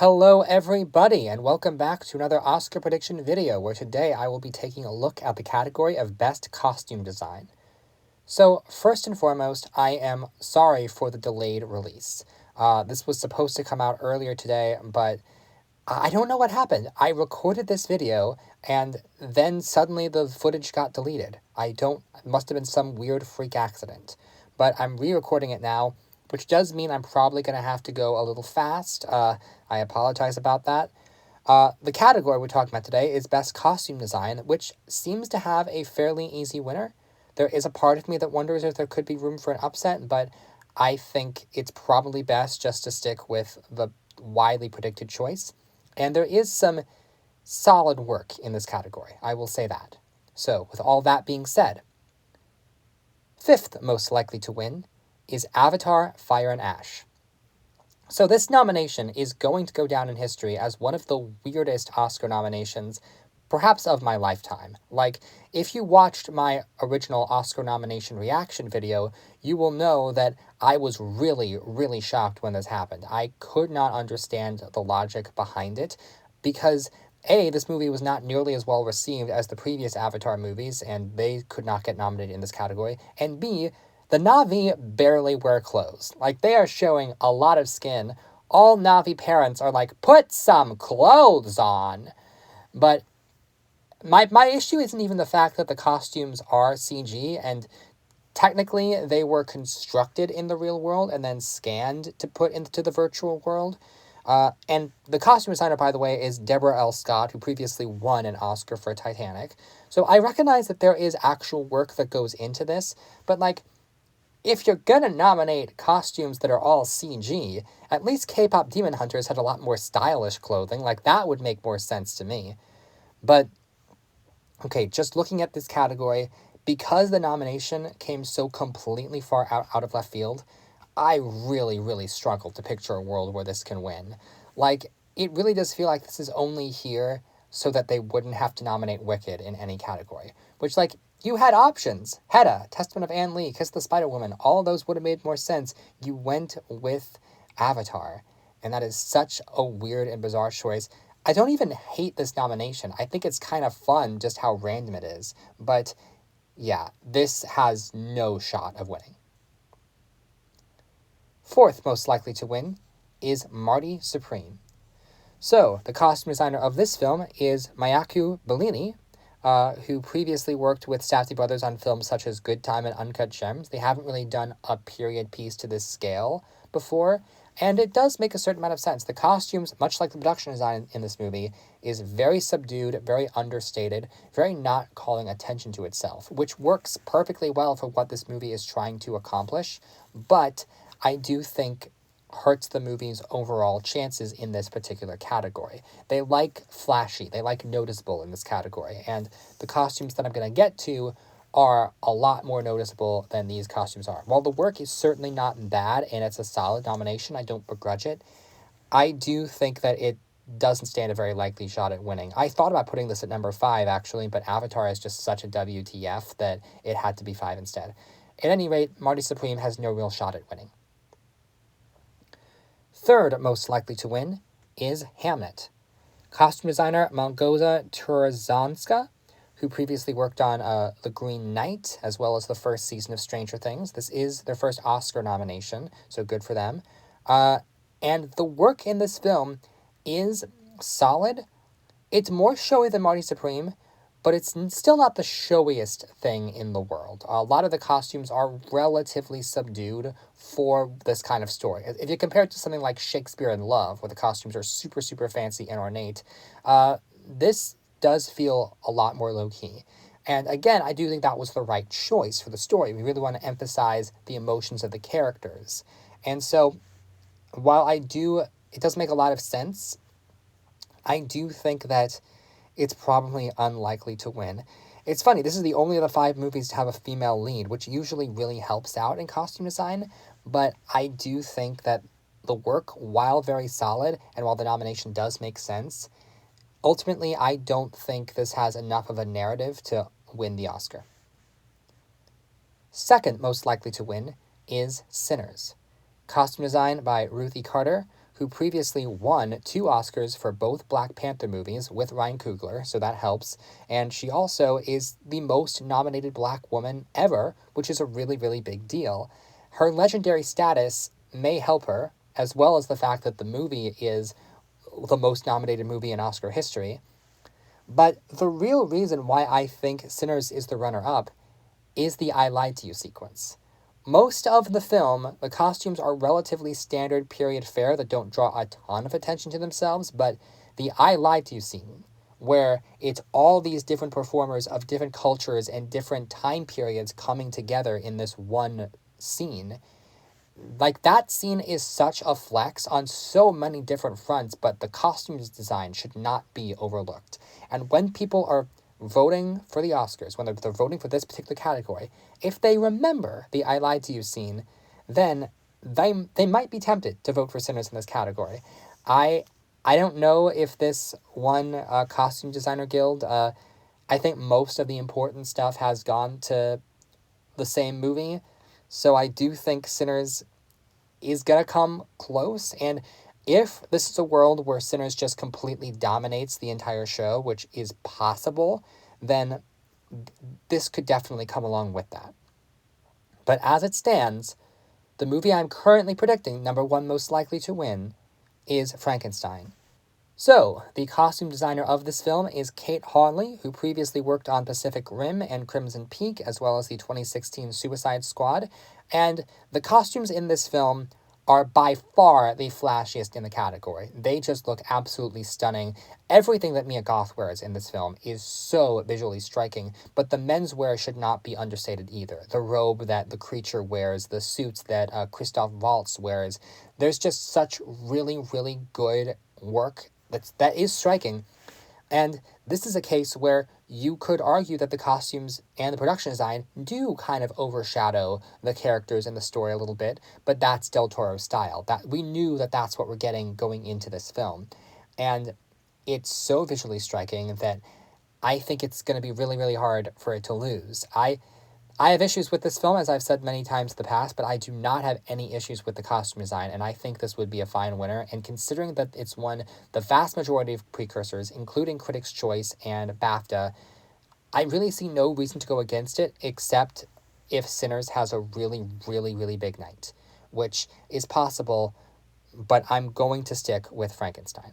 Hello everybody and welcome back to another Oscar prediction video where today I will be taking a look at the category of Best Costume Design. So first and foremost, I am sorry for the delayed release. This was supposed to come out earlier today, but I don't know what happened. I recorded this video and then suddenly the footage got deleted. It must have been some weird freak accident. But I'm re-recording it now, which does mean I'm probably going to have to go a little fast. I apologize about that. The category we're talking about today is Best Costume Design, which seems to have a fairly easy winner. There is a part of me that wonders if there could be room for an upset, but I think it's probably best just to stick with the widely predicted choice. And there is some solid work in this category, I will say that. So, with all that being said, fifth most likely to win is Avatar: Fire and Ash. So this nomination is going to go down in history as one of the weirdest Oscar nominations, perhaps of my lifetime. Like, if you watched my original Oscar nomination reaction video, you will know that I was really, really shocked when this happened. I could not understand the logic behind it because A, this movie was not nearly as well received as the previous Avatar movies, and they could not get nominated in this category, and B, the Na'vi barely wear clothes. Like, they are showing a lot of skin. All Na'vi parents are like, put some clothes on. But my issue isn't even the fact that the costumes are CG, and technically they were constructed in the real world and then scanned to put into the virtual world. And the costume designer, by the way, is Deborah L. Scott, who previously won an Oscar for Titanic. So I recognize that there is actual work that goes into this, but like, if you're gonna nominate costumes that are all CG, at least K-pop Demon Hunters had a lot more stylish clothing. Like, that would make more sense to me. But, okay, just looking at this category, because the nomination came so completely far out of left field, I really, really struggle to picture a world where this can win. Like, it really does feel like this is only here so that they wouldn't have to nominate Wicked in any category. Which, like, you had options. Hedda, Testament of Anne Lee, Kiss the Spider-Woman, all those would have made more sense. You went with Avatar. And that is such a weird and bizarre choice. I don't even hate this nomination. I think it's kind of fun just how random it is. But yeah, this has no shot of winning. Fourth most likely to win is Marty Supreme. So, the costume designer of this film is Mayako Bellini, who previously worked with Safdie Brothers on films such as Good Time and Uncut Gems. They haven't really done a period piece to this scale before, and it does make a certain amount of sense. The costumes, much like the production design in this movie, is very subdued, very understated, very not calling attention to itself, which works perfectly well for what this movie is trying to accomplish, but I do think hurts the movie's overall chances in this particular category. They like flashy, they like noticeable in this category, and the costumes that I'm going to get to are a lot more noticeable than these costumes are. While the work is certainly not bad and it's a solid nomination, I don't begrudge it, I do think that it doesn't stand a very likely shot at winning. I thought about putting this at number 5, actually, but Avatar is just such a WTF that it had to be 5 instead. At any rate, Marty Supreme has no real shot at winning. Third most likely to win is Hamnet. Costume designer Małgorzata Turzanska, who previously worked on The Green Knight, as well as the first season of Stranger Things. This is their first Oscar nomination, so good for them. And the work in this film is solid. It's more showy than Marty Supreme, but it's still not the showiest thing in the world. A lot of the costumes are relatively subdued for this kind of story. If you compare it to something like Shakespeare in Love, where the costumes are super, super fancy and ornate, this does feel a lot more low-key. And again, I do think that was the right choice for the story. We really want to emphasize the emotions of the characters. And so, while it does make a lot of sense, I do think that it's probably unlikely to win. It's funny, this is the only of the 5 movies to have a female lead, which usually really helps out in costume design, but I do think that the work, while very solid, and while the nomination does make sense, ultimately I don't think this has enough of a narrative to win the Oscar. Second most likely to win is Sinners. Costume design by Ruthie Carter, who previously won 2 Oscars for both Black Panther movies with Ryan Coogler, so that helps. And she also is the most nominated Black woman ever, which is a really, really big deal. Her legendary status may help her, as well as the fact that the movie is the most nominated movie in Oscar history. But the real reason why I think Sinners is the runner-up is the I Lied to You sequence. Most of the film, the costumes are relatively standard period fare that don't draw a ton of attention to themselves, but the I Lied to You scene, where it's all these different performers of different cultures and different time periods coming together in this one scene, like, that scene is such a flex on so many different fronts, but the costumes design should not be overlooked. And when people are voting for the Oscars, when they're voting for this particular category, if they remember the I Lied to You scene, then they might be tempted to vote for Sinners in this category. I don't know if this won Costume Designer Guild. I think most of the important stuff has gone to the same movie, so I do think Sinners is gonna come close. And if this is a world where Sinners just completely dominates the entire show, which is possible, then this could definitely come along with that. But as it stands, the movie I'm currently predicting number 1 most likely to win is Frankenstein. So, the costume designer of this film is Kate Harley, who previously worked on Pacific Rim and Crimson Peak, as well as the 2016 Suicide Squad. And the costumes in this film are by far the flashiest in the category. They just look absolutely stunning. Everything that Mia Goth wears in this film is so visually striking, but the menswear should not be understated either. The robe that the creature wears, the suits that Christoph Waltz wears, there's just such really, really good work that is striking. And this is a case where you could argue that the costumes and the production design do kind of overshadow the characters and the story a little bit, but that's Del Toro's style. That we knew that that's what we're getting going into this film. And it's so visually striking that I think it's going to be really, really hard for it to lose. I have issues with this film, as I've said many times in the past, but I do not have any issues with the costume design, and I think this would be a fine winner. And considering that it's won the vast majority of precursors, including Critics' Choice and BAFTA, I really see no reason to go against it, except if Sinners has a really, really, really big night, which is possible, but I'm going to stick with Frankenstein.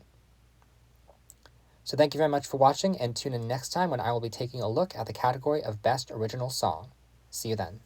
So thank you very much for watching, and tune in next time when I will be taking a look at the category of Best Original Song. See you then.